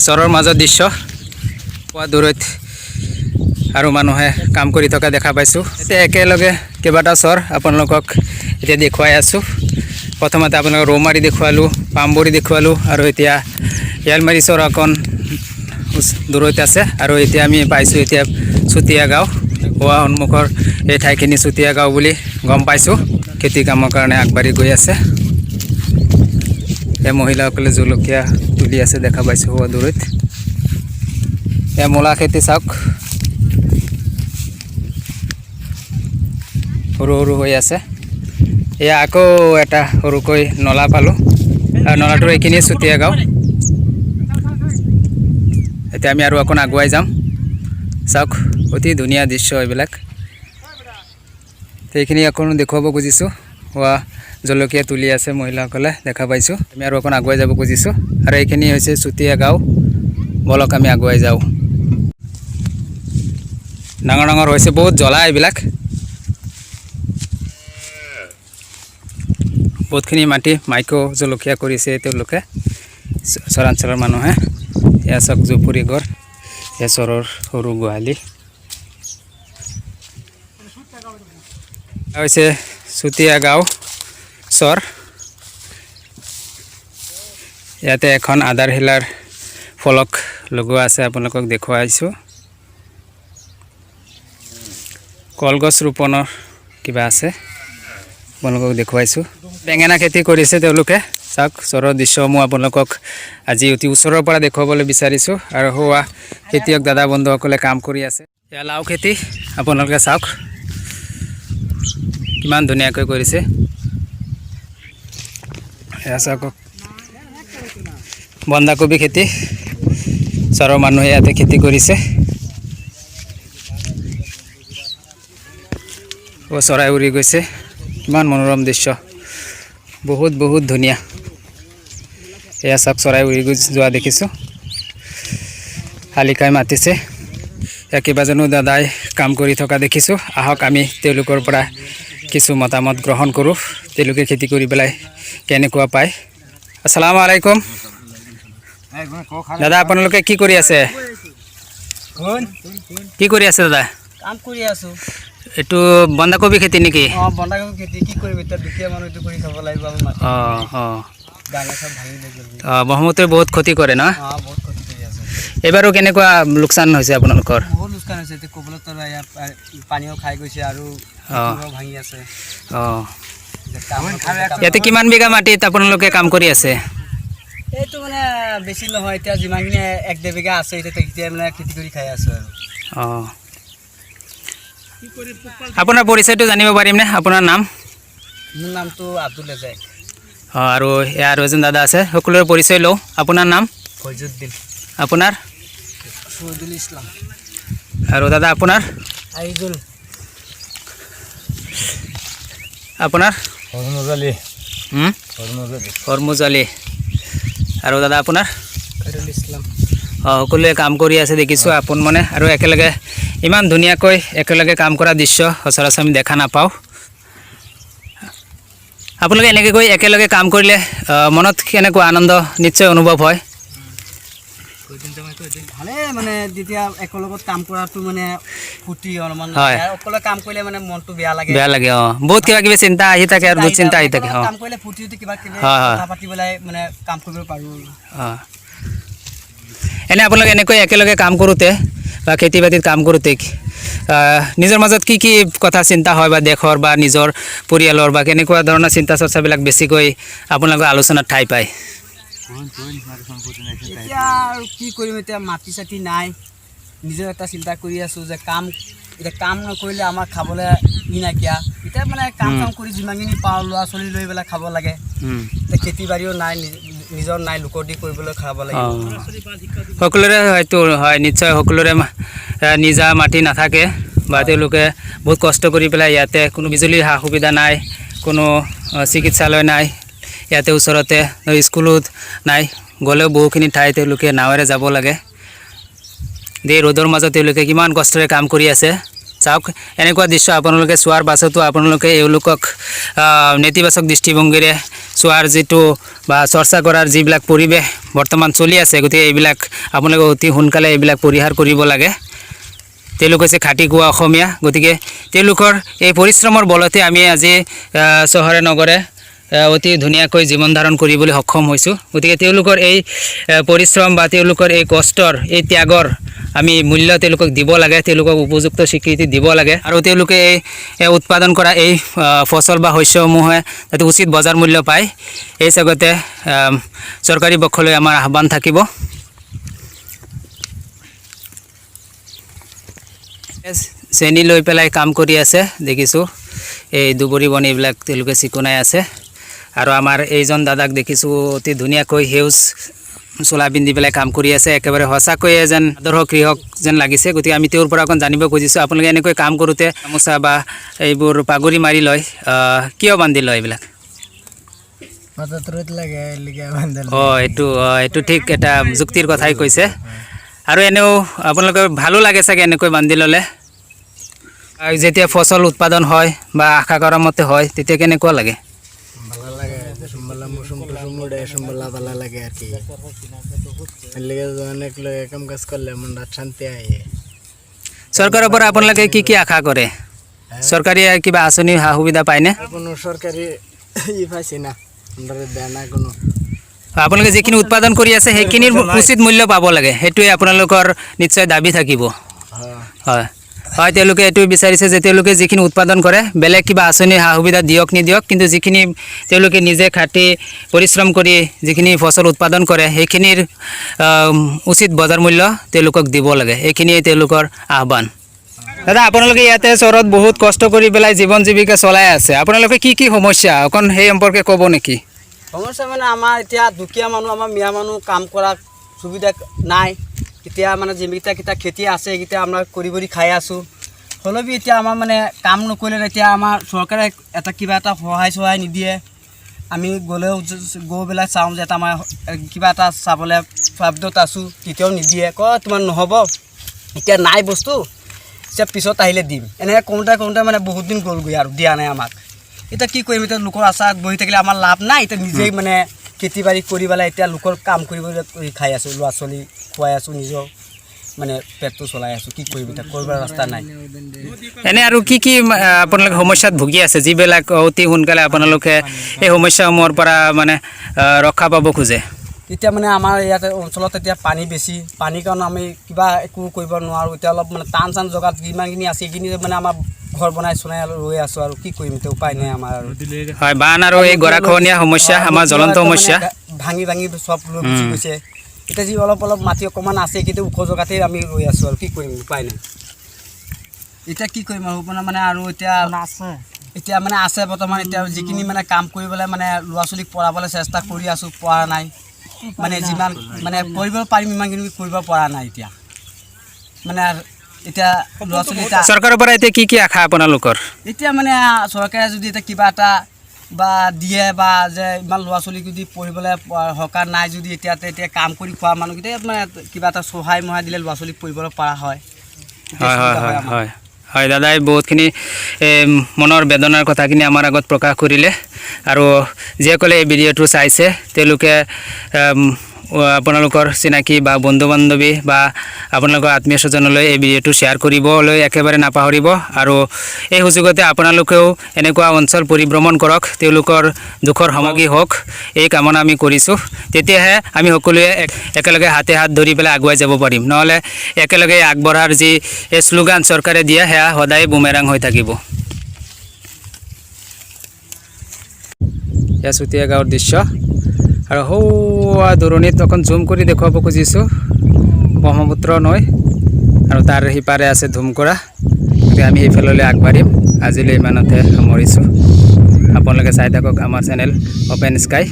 চৰৰ মাজৰ দৃশ্য পোৱা দূৰত আৰু মানুহে কাম কৰি থকা দেখা পাইছোঁ। এতিয়া একেলগে কেইবাটা চৰ আপোনালোকক এতিয়া দেখুৱাই আছোঁ। প্ৰথমতে আপোনালোকক ৰৌমাৰী দেখুৱালোঁ, পামবৰী দেখুৱালোঁ আৰু এতিয়া শিয়ালমাৰী চৰ অকণ দূৰত আছে। আৰু এতিয়া আমি পাইছোঁ এতিয়া চুতীয়া গাঁও হোৱা সন্মুখৰ এই ঠাইখিনি চুতীয়া গাঁও বুলি গম পাইছোঁ। খেতি কামৰ কাৰণে আগবাঢ়ি গৈ আছে। এই মহিলাসকলে জলকীয়া তুলি আছে দেখা পাইছোঁ হোৱা দূৰত। এয়া মূলা খেতি চাওক, সৰু সৰু হৈ আছে। এয়া আকৌ এটা সৰুকৈ নলা পালোঁ আৰু নলাটোৰ এইখিনিয়ে চুতীয়া গাঁও। এতিয়া আমি আৰু অকণ আগুৱাই যাম। চাওক অতি ধুনীয়া দৃশ্য এইবিলাক। সেইখিনি অকণ দেখুৱাব খুজিছোঁ। হোৱা জলকীয়া তুলি আছে মহিলাসকলে দেখা পাইছোঁ। আমি আৰু অকণ আগুৱাই যাব খুজিছোঁ আৰু এইখিনি হৈছে চুতীয়া গাঁও। বলক আমি আগুৱাই যাওঁ। ডাঙৰ ডাঙৰ হৈছে, বহুত জ্বলা এইবিলাক। বহুতখিনি মাটি মাইক্ৰ জলকীয়া কৰিছে তেওঁলোকে, চৰাঞ্চলৰ মানুহে। এয়া চাওক জুপুৰি ঘৰ, এয়া চৰৰ সৰু গোহালি। হৈছে চুতীয়া গাঁও চৰ। ইয়াতে এখন আধাৰশিলাৰ ফলক লগোৱা আছে, আপোনালোকক দেখুৱাইছোঁ। কলগছ ৰোপণৰ কিবা আছে, আপোনালোকক দেখুৱাইছোঁ। বেঙেনা খেতি কৰিছে তেওঁলোকে। চাওক চৰৰ দৃশ্যসমূহ আপোনালোকক আজি অতি ওচৰৰ পৰা দেখুৱাবলৈ বিচাৰিছোঁ। আৰু হোৱা খেতিয়ক দাদা বন্ধুসকলে কাম কৰি আছে। এয়া লাও খেতি আপোনালোকে চাওক কিমান ধুনীয়াকৈ কৰিছে। এয়া চাওক বন্ধাকবি খেতি, চৰৰ মানুহে ইয়াতে খেতি কৰিছে। চৰাই উৰি গৈছে, কিমান মনোৰম দৃশ্য, বহুত বহুত ধুনীয়া। এয়া চাওক চৰাই উৰি যোৱা দেখিছোঁ। শালিকাই মাতিছে। এয়া কেইবাজনো দাদাই কাম কৰি থকা দেখিছোঁ। আহক আমি তেওঁলোকৰ পৰা কিছু মতামত গ্ৰহণ কৰোঁ। তেওঁলোকে খেতি কৰি পেলাই কেনেকুৱা পায়। আসসালামু আলাইকুম দাদা, আপোনালোকে কি কৰি আছে? কি কৰি আছে দাদা? কাম কৰি আছো। এইটো বন্ধাকবি খেতি নেকি? বন্ধাকবি খেতি কি কৰিম এতিয়া, দুখীয়া মানুহ এইটো কৰি খাব লাগিব। ব্ৰহ্মপুত্ৰই বহুত ক্ষতি কৰে ন? বহুত ক্ষতি কৰি আছে। এইবাৰো কেনেকুৱা লোকচান হৈছে আপোনালোকৰ? বহুত লোকচান হৈছে। এতিয়া ক'বলৈ পানীও খাই গৈছে আৰু ভাঙি আছে। ইয়াতে কিমান বিঘা মাটিত আপোনালোকে কাম কৰি আছে? এইটো মানে বেছি নহয়, এতিয়া যিমানখিনি 1-2 বিঘা আছে এতিয়া মানে খেতি কৰি খাই আছো আৰু। আপোনাৰ পৰিচয়টো জানিব পাৰিমনে? আপোনাৰ নাম? মোৰ নামটো আব্দুল ৰেজাক। আৰু আৰু এজন দাদা আছে, সকলোৰে পৰিচয় লওঁ। আপোনাৰ নাম? ফৈজুদ্দিন। আপোনাৰ? শহীদুল ইছলাম। আৰু দাদা আপোনাৰ? আইজুল। আপোনাৰ? হৰমুজ আলী। আৰু দাদা আপোনাৰ? খাইৰুল ইছলাম। সকলোৱে কাম কৰি আছে দেখিছোঁ আপোন মানে। আৰু একেলগে ইমান ধুনীয়াকৈ একেলগে কাম কৰা দৃশ্য সচৰাচৰ আমি দেখা নাপাওঁ। আপোনালোকে এনেকৈ একেলগে কাম কৰিলে মনত কেনেকুৱা আনন্দ নিশ্চয় অনুভৱ হয়? ভালে মানে যেতিয়া একেলগত কাম কৰাটো মানে ফূৰ্তি অলপমান। অকলে কাম কৰিলে মানে মনটো বেয়া লাগে। বহুত কিবা কিবি চিন্তা আহি থাকে আৰু বহুত চিন্তা আহি থাকে। কাম কৰিলে ফূৰ্তি কিবা কিবি কথা পাতি পেলাই মানে কাম কৰিব পাৰোঁ। এনে আপোনালোকে এনেকৈ একেলগে কাম কৰোঁতে বা খেতি বাতিত কাম কৰোঁতে নিজৰ মাজত কি কি কথা চিন্তা হয়, বা দেশৰ বা নিজৰ পৰিয়ালৰ বা কেনেকুৱা ধৰণৰ চিন্তা চৰ্চাবিলাক বেছিকৈ আপোনালোকৰ আলোচনাত ঠাই পায়? এতিয়া আৰু কি কৰিম, এতিয়া মাটি চাটি নাই। নিজৰ এটা চিন্তা কৰি আছোঁ যে এতিয়া কাম নকৰিলে আমাৰ খাবলৈ নাইকিয়া। এতিয়া মানে কাম কৰি যিমানখিনি পাওঁ ল'ৰা ছোৱালী লৈ পেলাই খাব লাগে। এতিয়া খেতি বাৰীও নাই, নিজৰ নাই, লোকৰ দি কৰিবলৈ খাব লাগিব। সকলোৰে হয়তো হয়, নিশ্চয় সকলোৰে নিজা মাটি নাথাকে বা তেওঁলোকে বহুত কষ্ট কৰি পেলাই ইয়াতে কোনো বিজুলীৰ সা সুবিধা নাই, কোনো চিকিৎসালয় নাই, ইয়াতে ওচৰতে স্কুলত নাই। গ'লেও বহুখিনি ঠাই তেওঁলোকে নাৱেৰে যাব লাগে। ৰ'দৰ মাজত তেওঁলোকে কিমান কষ্টৰে কাম কৰি আছে। চাওক এনেকুৱা দৃশ্য আপোনালোকে চোৱাৰ পাছতো আপোনালোকে এওঁলোকক নেতিবাচক দৃষ্টিভংগীৰে চোৱাৰ যিটো বা চৰ্চা কৰাৰ যিবিলাক পৰিৱেশ বৰ্তমান চলি আছে, গতিকে এইবিলাক আপোনালোকে অতি সোনকালে এইবিলাক পৰিহাৰ কৰিব লাগে। তেওঁলোক হৈছে খাটি খোৱা অসমীয়া, গতিকে তেওঁলোকৰ এই পৰিশ্ৰমৰ বলতে আমি আজি চহৰে নগৰে অতি ধুনীয়াকৈ জীৱন ধাৰণ কৰিবলৈ সক্ষম হৈছোঁ। গতিকে তেওঁলোকৰ এই পৰিশ্ৰম বা তেওঁলোকৰ এই কষ্টৰ এই ত্যাগৰ আমি মূল্য তেওঁলোকক দিব লাগে, তেওঁলোকক উপযুক্ত স্বীকৃতি দিব লাগে আৰু তেওঁলোকে এই উৎপাদন কৰা এই ফচল বা শস্যসমূহে যাতে উচিত বজাৰ মূল্য পায়, এই জগতে চৰকাৰী পক্ষলৈ আমাৰ আহ্বান থাকিব। চেনি লৈ পেলাই কাম কৰি আছে দেখিছোঁ, এই দুবৰি বন এইবিলাক তেওঁলোকে চিকুণাই আছে। আৰু আমাৰ এইজন দাদাক দেখিছোঁ অতি ধুনীয়াকৈ সেউজ চোলা পিন্ধি পেলাই কাম কৰি আছে, একেবাৰে সঁচাকৈয়ে যেন আদৰ্শ কৃষক যেন লাগিছে। গতিকে আমি তেওঁৰ পৰা অকণ জানিব খুজিছোঁ, আপোনালোকে এনেকৈ কাম কৰোঁতে গামোচা বা এইবোৰ পাগুৰি মাৰি লয়, কিয় বান্ধি লয় এইবিলাক? এইটো ঠিক এটা যুক্তিৰ কথাই কৈছে। আৰু এনেও আপোনালোকৰ ভালো লাগে চাগে এনেকৈ বান্ধি ল'লে? যেতিয়া ফচল উৎপাদন হয় বা আশা কৰা মতে হয় তেতিয়া কেনেকুৱা লাগে? চৰকাৰৰ পৰা আপোনালোকে কি কি আশা কৰে? চৰকাৰী কিবা আঁচনি সা সুবিধা পায়নে? আপোনালোকে যিখিনি উৎপাদন কৰি আছে সেইখিনিৰ উচিত মূল্য পাব লাগে, সেইটোৱে আপোনালোকৰ নিশ্চয় দাবী থাকিব। হয় হয়, তেওঁলোকে এইটো বিচাৰিছে যে তেওঁলোকে যিখিনি উৎপাদন কৰে বেলেগ কিবা আঁচনি সা সুবিধা দিয়ক নিদিয়ক, কিন্তু যিখিনি তেওঁলোকে নিজে খাটি পৰিশ্ৰম কৰি যিখিনি ফচল উৎপাদন কৰে সেইখিনিৰ উচিত বজাৰ মূল্য তেওঁলোকক দিব লাগে, এইখিনিয়ে তেওঁলোকৰ আহ্বান। দাদা, আপোনালোকে ইয়াতে চহৰত বহুত কষ্ট কৰি পেলাই জীৱন জীৱিকা চলাই আছে, আপোনালোকে কি কি সমস্যা অকণ সেই সম্পৰ্কে ক'ব নেকি? সমস্যা মানে আমাৰ এতিয়া দুখীয়া মানুহ, আমাৰ মিয়া মানুহ কাম কৰা সুবিধা নাই। এতিয়া মানে যিকেইটা খেতি আছে সেইকেইটা আমাৰ কৰি খাই আছোঁ। হ'লেও এতিয়া আমাৰ মানে কাম নকৰিলে এতিয়া আমাৰ চৰকাৰে কিবা এটা সহায় নিদিয়ে। আমি গ'লেও গৈ পেলাই চাওঁ যে এটা আমাৰ কিবা এটা চাবলৈ প্ৰাপ্তত আছোঁ, তেতিয়াও নিদিয়ে, কয় তোমাৰ নহ'ব, এতিয়া নাই বস্তু, এতিয়া পিছত আহিলে দিম। এনেকৈ কৰোঁতে মানে বহুত দিন গ'লগৈ আৰু দিয়া নাই আমাক। এতিয়া কি কৰিম? এতিয়া লোকৰ আশাত বহি থাকিলে আমাৰ লাভ নাই। এতিয়া নিজেই মানে খেতি বাৰী কৰি পেলাই এতিয়া লোকৰ কাম কৰি খাই আছোঁ, ল'ৰা ছোৱালী খুৱাই আছোঁ, নিজৰ মানে পেটটো চলাই আছোঁ। কি কৰিম এতিয়া, কৰিবৰ ৰাস্তা নাই। এনে আৰু কি কি আপোনালোকে সমস্যাত ভুগি আছে যিবিলাক অতি সোনকালে আপোনালোকে এই সমস্যাসমূহৰ পৰা মানে ৰক্ষা পাব খোজে? এতিয়া মানে আমাৰ ইয়াতে অঞ্চলত এতিয়া পানী বেছি, পানীৰ কাৰণে আমি কিবা একো কৰিব নোৱাৰোঁ। এতিয়া অলপ মানে টান জেগাত যিমানখিনি আছে সেইখিনি মানে আমাৰ ঘৰ বনাই ৰৈ আছোঁ আৰু কি কৰিম এতিয়া, উপায় নাই আমাৰ আৰু। হয়, বান আৰু এই গৰাখহনীয়া সমস্যা আমাৰ জ্বলন্ত সমস্যা, ভাঙি চব লৈ গুচি গৈছে। এতিয়া যি অলপ মাটি অকণমান আছে কিন্তু ওখ জেগাতেই আমি ৰৈ আছোঁ আৰু কি কৰিম, উপায় নাই। এতিয়া কি কৰিম আৰু মানে আৰু এতিয়া মানে আছে বৰ্তমান। এতিয়া যিখিনি মানে কাম কৰিবলৈ মানে ল'ৰা ছোৱালীক পঢ়াবলৈ চেষ্টা কৰি আছোঁ, পৰা নাই। মানে যিমান মানে কৰিব পাৰিম ইমানখিনি কৰিব পৰা নাই এতিয়া। মানে এতিয়া ল'ৰা ছোৱালী চৰকাৰৰ পৰা এতিয়া কি কি আশা আপোনালোকৰ? এতিয়া মানে চৰকাৰে যদি এতিয়া কিবা এটা বা দিয়ে বা যে ইমান ল'ৰা ছোৱালীক যদি পঢ়িবলৈ সৰকাৰ নাই যদি এতিয়া কাম কৰি খোৱা মানুহকেইটাই মানে কিবা এটা সহায় দিলে ল'ৰা ছোৱালীক পঢ়িবলৈ পৰা হয়। হয় দাদাই বহুতখিনি মনৰ বেদনাৰ কথাখিনি আমাৰ আগত প্ৰকাশ কৰিলে, আৰু যিসকলে এই ভিডিঅ'টো চাইছে তেওঁলোকে আপোনালোকৰ চিনাকি বা বন্ধু বান্ধৱী বা আপোনালোকৰ আত্মীয় স্বজনলৈ এই ভিডিঅ'টো শ্বেয়াৰ কৰিবলৈ একেবাৰে নাপাহৰিব। আৰু এই সুযোগতে আপোনালোকেও এনেকুৱা অঞ্চল পৰিভ্ৰমণ কৰক, তেওঁলোকৰ দুখৰ সামগ্ৰী হওক, এই কামনা আমি কৰিছোঁ। তেতিয়াহে আমি সকলোৱে একেলগে হাতে হাত ধৰি পেলাই আগুৱাই যাব পাৰিম, নহ'লে একেলগে আগবঢ়াৰ যি এই শ্লোগান চৰকাৰে দিয়ে সেয়া সদায় বুমেৰাং হৈ থাকিব। এয়া চুতীয়া গাঁৱৰ দৃশ্য, আৰু সৌৱা দূৰণিত অকণ জুম কৰি দেখুৱাব খুজিছোঁ ব্ৰহ্মপুত্ৰ নৈ, আৰু তাৰ সিপাৰে আছে ধুমকৰা। গতিকে আমি এইফাললৈ আগবাঢ়িম। আজিলৈ ইমানতে সামৰিছোঁ। আপোনালোকে চাই থাকক আমাৰ চেনেল অপেন স্কাই।